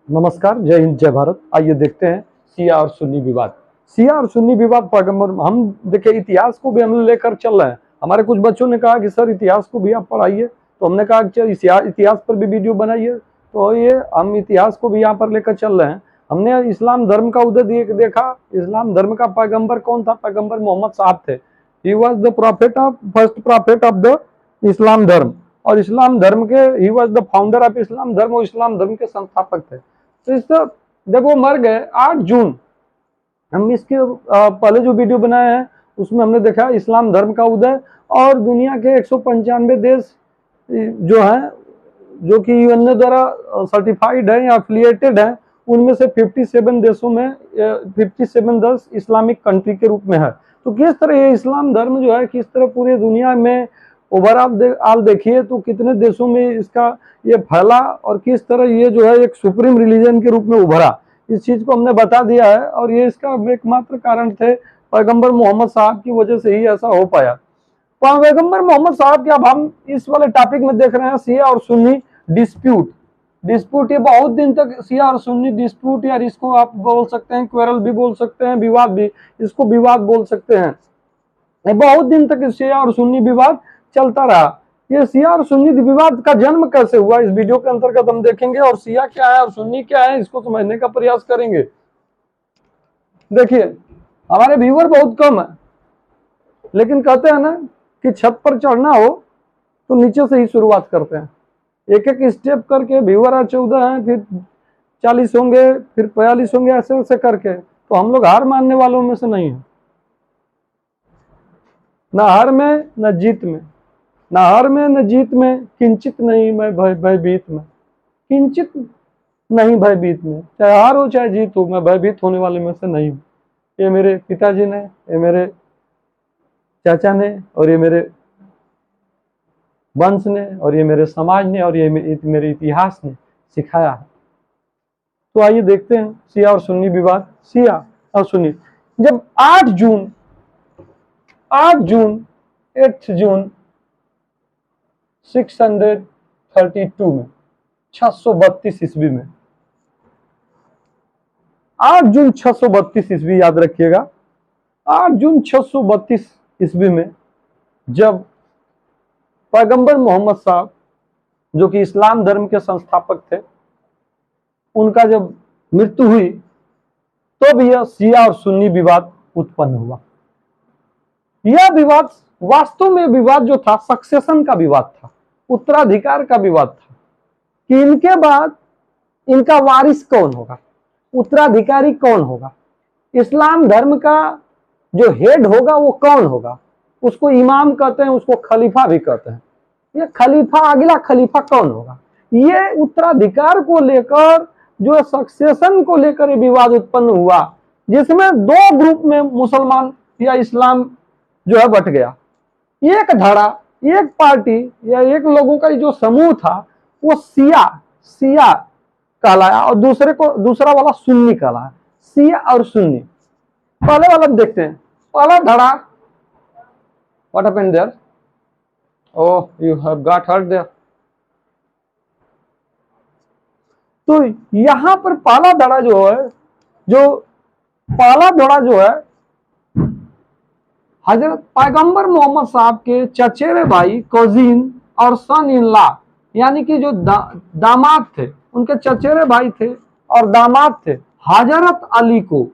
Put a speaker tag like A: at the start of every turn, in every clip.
A: नमस्कार, जय हिंद, जय भारत। आइए देखते हैं शिया और सुन्नी विवाद। शिया और सुन्नी विवाद पैगंबर, हम देखिए इतिहास को भी हम लेकर चल रहे हैं। हमारे कुछ बच्चों ने कहा कि सर इतिहास को भी आप पढ़ाइए, तो हमने कहा कि इतिहास पर भी वीडियो बनाइए। तो ये हम इतिहास को भी यहाँ पर लेकर चल रहे हैं। हमने इस्लाम धर्म का उदय देखा। इस्लाम धर्म का पैगंबर कौन था? पैगंबर मोहम्मद साहब थे। He was the first prophet of the Islam dharma. और इस्लाम धर्म के he was the founder of Islam dharma, और इस्लाम धर्म के संस्थापक थे। तो इस जब वो मर गए 8 जून, हम इसके पहले जो वीडियो बनाए हैं उसमें हमने देखा इस्लाम धर्म का उदय। और दुनिया के 195 देश जो हैं, जो कि यूएनओ द्वारा सर्टिफाइड है या एफिलिएटेड है, उनमें से 57 देशों में 57 देश इस्लामिक कंट्री के रूप में है। तो किस तरह ये इस्लाम धर्म जो है किस तरह पूरी दुनिया में ओवरऑल देखिए तो कितने देशों में इसका ये फैला और किस तरह ये जो है एक सुप्रीम रिलीजन के रूप में उभरा, इस चीज को हमने बता दिया है। और ये इसका एकमात्र कारण थे पैगंबर मोहम्मद साहब की वजह से ही ऐसा हो पाया। पैगंबर मोहम्मद साहब के अब हम इस वाले टॉपिक में देख रहे हैं शिया और सुन्नी डिस्प्यूट। ये बहुत दिन तक शिया और सुन्नी डिस्प्यूट, यार इसको आप बोल सकते हैं क्वेरल भी बोल सकते हैं, विवाद भी, इसको विवाद बोल सकते हैं। बहुत दिन तक शिया और सुन्नी विवाद चलता रहा। ये शिया और सुन्नी विवाद का जन्म कैसे हुआ, इस वीडियो के अंतर्गत हम देखेंगे। और शिया क्या है और सुन्नी क्या है, इसको समझने का प्रयास करेंगे। देखिए हमारे व्यूअर बहुत कम है, लेकिन कहते हैं ना कि छत पर चढ़ना हो तो नीचे से ही शुरुआत करते हैं। एक एक स्टेप करके व्यूअर 14 हैं, फिर 40 होंगे, फिर 45 होंगे, ऐसे ऐसे करके। तो हम लोग हार मानने वालों में से नहीं है, न हार में न जीत में, न हार में न जीत में, किंचित नहीं मैं भयभीत में, किंचित नहीं भयभीत में। चाहे हार हो चाहे जीत हो, मैं भयभीत होने वाले में से नहीं हूँ। ये मेरे पिताजी ने, ये मेरे चाचा ने, और ये मेरे वंश ने, और ये मेरे समाज ने, और ये मेरे इतिहास ने सिखाया है। तो आइए देखते हैं शिया और सुन्नी विवाद। शिया और सुन्नी, जब 8 जून 8 जून 632 में, 632 ईस्वी में, 8 जून 632 ईस्वी याद रखिएगा। 8 जून 632 ईस्वी में जब पैगंबर मोहम्मद साहब, जो कि इस्लाम धर्म के संस्थापक थे, उनका जब मृत्यु हुई तो यह शिया और सुन्नी विवाद उत्पन्न हुआ। यह विवाद वास्तव में विवाद जो था सक्सेशन का विवाद था, उत्तराधिकार का विवाद था कि इनके बाद इनका वारिस कौन होगा, उत्तराधिकारी कौन होगा, इस्लाम धर्म का जो हेड होगा वो कौन होगा। उसको इमाम कहते हैं, उसको खलीफा भी कहते हैं। ये खलीफा, अगला खलीफा कौन होगा, ये उत्तराधिकार को लेकर, जो सक्सेशन को लेकर विवाद उत्पन्न हुआ, जिसमें 2 ग्रुप में मुसलमान या इस्लाम जो है बट गया। एक धड़ा, एक पार्टी या एक लोगों का जो समूह था वो शिया कहलाया, और दूसरा वाला सुन्नी कहलाया। शिया और सुन्नी, पहले वाला देखते हैं। पहला धड़ा, what happened there? Oh, you have got hurt there. तो यहां पर पहला धड़ा जो है हजरत पैगंबर मोहम्मद साहब के चचेरे भाई, कजिन और सन इन लॉ, यानी कि जो दामाद थे, उनके चचेरे भाई थे और दामाद थे, हजरत अली को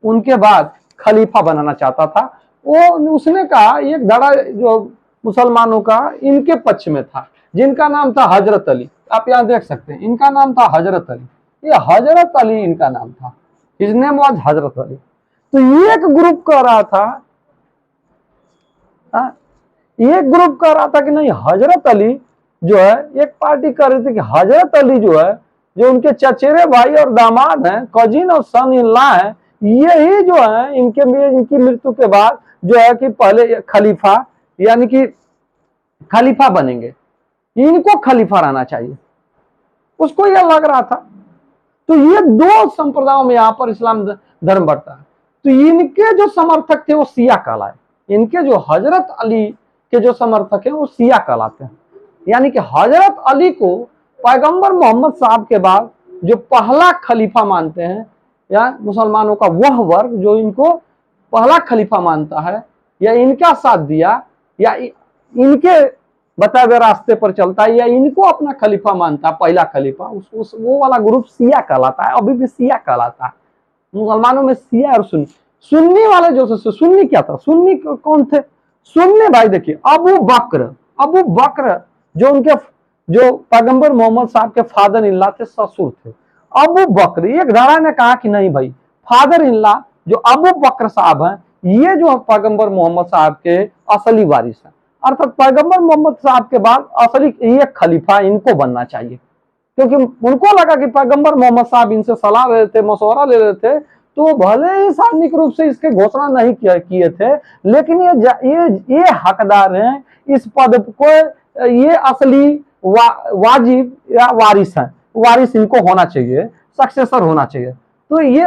A: उनके बाद खलीफा बनाना चाहता था। उसने कहा, एक धड़ा जो मुसलमानों का इनके पक्ष में था, जिनका नाम था हजरत अली। आप यहाँ देख सकते हैं, इनका नाम था हजरत अली। ये हजरत अली इनका नाम था, हिज नेम वाज हजरत अली। तो एक ग्रुप कह रहा था, एक ग्रुप कह रहा था कि नहीं, हजरत अली जो है, एक पार्टी कह रही थी कि हजरत अली जो है, जो उनके चचेरे भाई और दामाद हैं, कजिन और सन इन लॉ हैं, यही जो है इनकी मृत्यु के बाद जो है कि पहले खलीफा, यानी कि खलीफा बनेंगे, इनको खलीफा रहना चाहिए, उसको यह लग रहा था। तो ये 2 संप्रदायों में यहां पर इस्लाम धर्म बढ़ता है। तो इनके जो समर्थक थे वो शिया कहलाए, इनके जो हजरत अली के जो समर्थक हैं वो शिया कहलाते हैं। यानी कि हजरत अली को पैगंबर मोहम्मद साहब के बाद जो पहला खलीफा मानते हैं, या मुसलमानों का वह वर्ग जो इनको पहला खलीफा मानता है, या इनका साथ दिया, या इनके बताए हुए रास्ते पर चलता है, या इनको अपना खलीफा मानता है, पहला खलीफा, वो वाला ग्रुप शिया कहलाता है, अभी भी शिया कहलाता है। मुसलमानों में शिया और सुन्नी। सुन्नी वाले जो सुन्नी क्या था, सुन्नी कौन थे? सुन्नी भाई देखिए, अबू बकर जो उनके जो पैगंबर मोहम्मद साहब के फादर इन लॉ थे, ससुर थे अबू बकर। एक धारा ने कहा कि नहीं भाई, फादर इन लॉ जो अबू बकर साहब हैं, ये जो पैगंबर मोहम्मद साहब के असली वारिस हैं, अर्थात पैगंबर मोहम्मद साहब के बाद असली ये खलीफा इनको बनना चाहिए, क्योंकि उनको लगा कि पैगंबर मोहम्मद साहब इनसे सलाह ले रहे थे, मशवरा ले रहे थे, तो भले ही सार्वजनिक रूप से इसके घोषणा नहीं किए थे, लेकिन ये हकदार हैं इस पद को, ये असली वाजिब या वारिस हैं, वारिस इनको होना चाहिए, सक्सेसर होना चाहिए। तो ये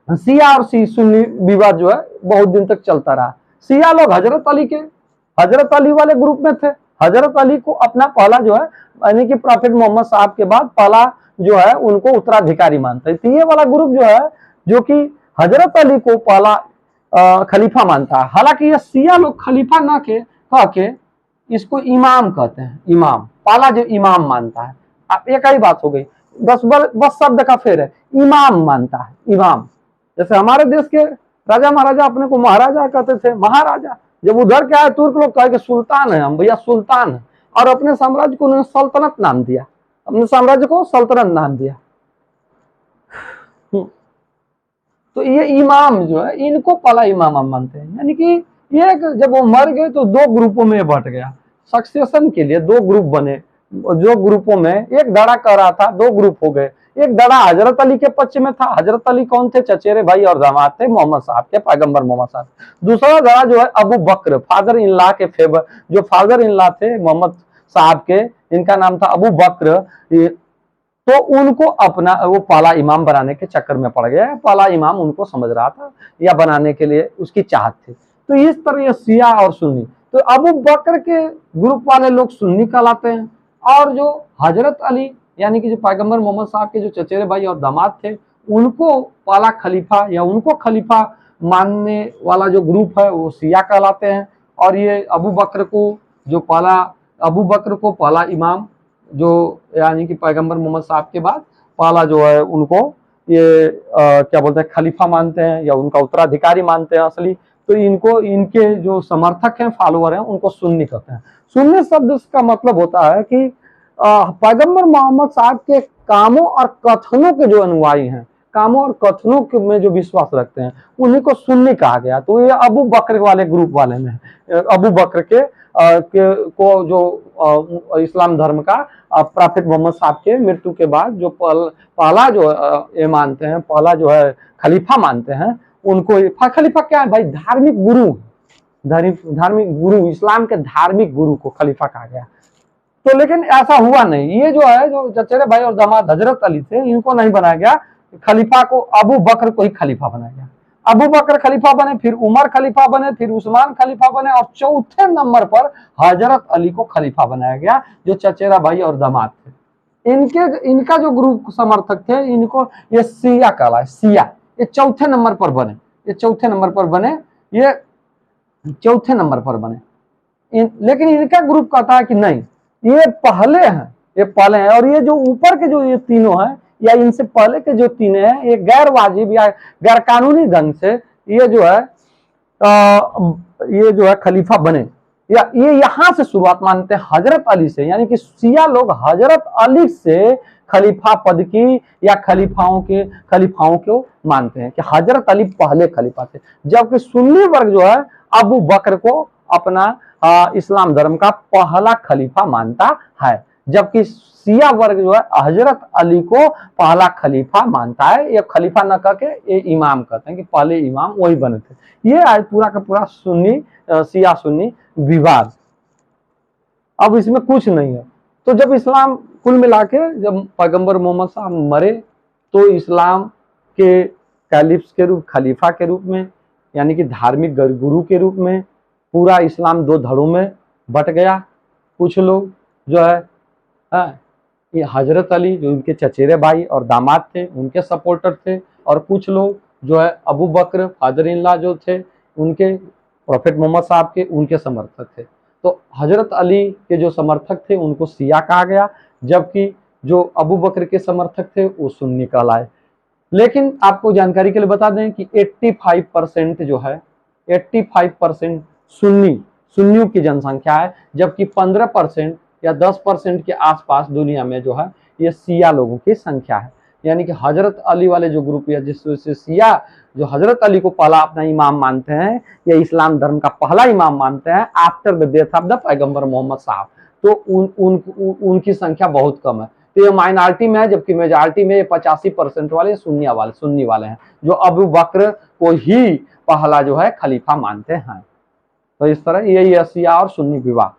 A: शिया और सुन्नी विवाद जो है बहुत दिन तक चलता रहा। शिया लोग हजरत अली वाले ग्रुप में थे, हजरत अली को अपना पहला जो है, यानी कि प्रॉफेट मोहम्मद साहब के बाद पहला जो है उनको उत्तराधिकारी मानते हैं। तो ये वाला ग्रुप जो है, जो कि हजरत अली को पहला खलीफा मानता है। हालांकि ये शिया लोग खलीफा ना कह के इसको इमाम कहते हैं, इमाम, पहला जो इमाम मानता है। अब एक ही बात हो गई, बस शब्द का फेर है, इमाम मानता है, इमाम। जैसे हमारे देश के राजा महाराजा अपने को महाराजा कहते थे, महाराजा। जब उधर के आए तुर्क लोग कहे कि सुल्तान है हम, भैया सुल्तान है, और अपने साम्राज्य को उन्होंने सल्तनत नाम दिया, अपने साम्राज्य को सल्तनत नाम दिया। तो ये इमाम जो है, इनको पहला इमाम हम मानते हैं। यानी कि ये जब वो मर गए तो दो ग्रुपों में बट गया, सक्सेशन के लिए दो ग्रुप बने, जो ग्रुपों में एक धड़ा कर रहा था, दो ग्रुप हो गए। एक धड़ा हजरत अली के पक्ष में था। हजरत अली कौन थे? चचेरे भाई और दामाद थे मोहम्मद साहब के, पैगंबर मोहम्मद साहब। दूसरा धड़ा जो है अबू बकर, फादर इन लॉ के फेवर, जो फादर इन लॉ थे मोहम्मद साहब के, इनका नाम था अबू बकर। तो उनको अपना वो पहला इमाम बनाने के चक्कर में पड़ गया, पहला इमाम उनको समझ रहा था या बनाने के लिए उसकी चाहत थी। तो इस तरह ये शिया और सुन्नी, तो अबू बकर के ग्रुप वाले लोग सुन्नी कहलाते हैं, और जो हजरत अली यानी कि जो पैगंबर मोहम्मद साहब के जो चचेरे भाई और दामाद थे, उनको पहला खलीफा या उनको खलीफा मानने वाला जो ग्रुप है वो शिया कहलाते हैं। और ये अबू बकर को पहला इमाम, जो यानी कि पैगंबर मोहम्मद साहब के बाद पहला जो है, उनको ये क्या बोलते हैं, खलीफा मानते हैं या उनका उत्तराधिकारी मानते हैं असली। तो इनको, इनके जो समर्थक हैं, फॉलोअर हैं, उनको सुन्नी कहते हैं। सुन्नी शब्द का मतलब होता है कि पैगंबर मोहम्मद साहब के कामों और कथनों के जो अनुयायी हैं, कामों और कथनों के में जो विश्वास रखते हैं, उन्हीं को सुन्नी कहा गया। तो ये अबू बकर वाले ग्रुप वाले में, अबू बकर को जो इस्लाम धर्म का प्रॉफेट मोहम्मद साहब के मृत्यु के बाद जो पहला जो ये मानते हैं, पहला जो है खलीफा मानते हैं, उनको खलीफा क्या है भाई? धार्मिक गुरु, धार्मिक गुरु, इस्लाम के धार्मिक गुरु को खलीफा कहा गया। तो लेकिन ऐसा हुआ नहीं। ये जो है, जो चचेरे भाई और दामाद हजरत अली थे, इनको नहीं बनाया गया खलीफा को, अबू बकर को ही खलीफा बनाया गया। अबू बकर खलीफा बने, फिर उमर खलीफा बने, फिर उस्मान खलीफा बने, और चौथे नंबर पर हजरत अली को खलीफा बनाया गया, जो चचेरा भाई और दामाद थे। इनका जो ग्रुप समर्थक थे, इनको ये शिया कहला है, शिया। ये चौथे नंबर पर बने, ये चौथे नंबर पर बने। लेकिन इनका ग्रुप कहता है कि नहीं, ये पहले हैं, और ये जो ऊपर के जो ये तीनों हैं, या इनसे पहले के जो तीन हैं, ये गैर वाजिब या गैर कानूनी ढंग से ये जो है खलीफा बने, या ये यहाँ से शुरुआत मानते हैं हजरत अली से। यानी कि शिया लोग हजरत अली से खलीफा पद की या खलीफाओं को मानते हैं कि हजरत अली पहले खलीफा थे, जबकि सुन्नी वर्ग जो है अबू बकर को अपना इस्लाम धर्म का पहला खलीफा मानता है, जबकि शिया वर्ग जो है हजरत अली को पहला खलीफा मानता है। ये खलीफा न कह के ये इमाम कहते हैं कि पहले इमाम वही बने थे। ये आज पूरा का पूरा शिया सुन्नी विवाद। अब इसमें कुछ नहीं है। तो जब इस्लाम कुल मिला के, जब पैगंबर मोहम्मद साहब मरे, तो इस्लाम के कैलिफ्स के रूप, खलीफा के रूप में, यानी कि धार्मिक गुरु के रूप में पूरा इस्लाम दो धड़ों में बट गया। कुछ लोग जो है कि हजरत अली जो उनके चचेरे भाई और दामाद थे उनके सपोर्टर थे, और कुछ लोग जो है अबू बकर फादर इन लॉ जो थे उनके, प्रॉफेट मोहम्मद साहब के, उनके समर्थक थे। तो हजरत अली के जो समर्थक थे उनको शिया कहा गया, जबकि जो अबू बकर के समर्थक थे वो सुन्नी कहलाए। लेकिन आपको जानकारी के लिए बता दें कि 85% जो है, 85% सुन्नियों की जनसंख्या है, जबकि 15% या 10% के आसपास दुनिया में जो है ये शिया लोगों की संख्या है। यानी कि हजरत अली वाले जो ग्रुप या जिससे शिया जो हजरत अली को पहला अपना इमाम मानते हैं या इस्लाम धर्म का पहला इमाम मानते हैं after the death of the पैगंबर मोहम्मद साहब, तो उनकी संख्या बहुत कम है। तो ये माइनॉरिटी में है, जबकि मेजॉरिटी में ये 85% वाले सुन्नी वाले हैं, जो अबू बकर को ही पहला जो है खलीफा मानते हैं। तो इस तरह यही है शिया और सुन्नी विवाद।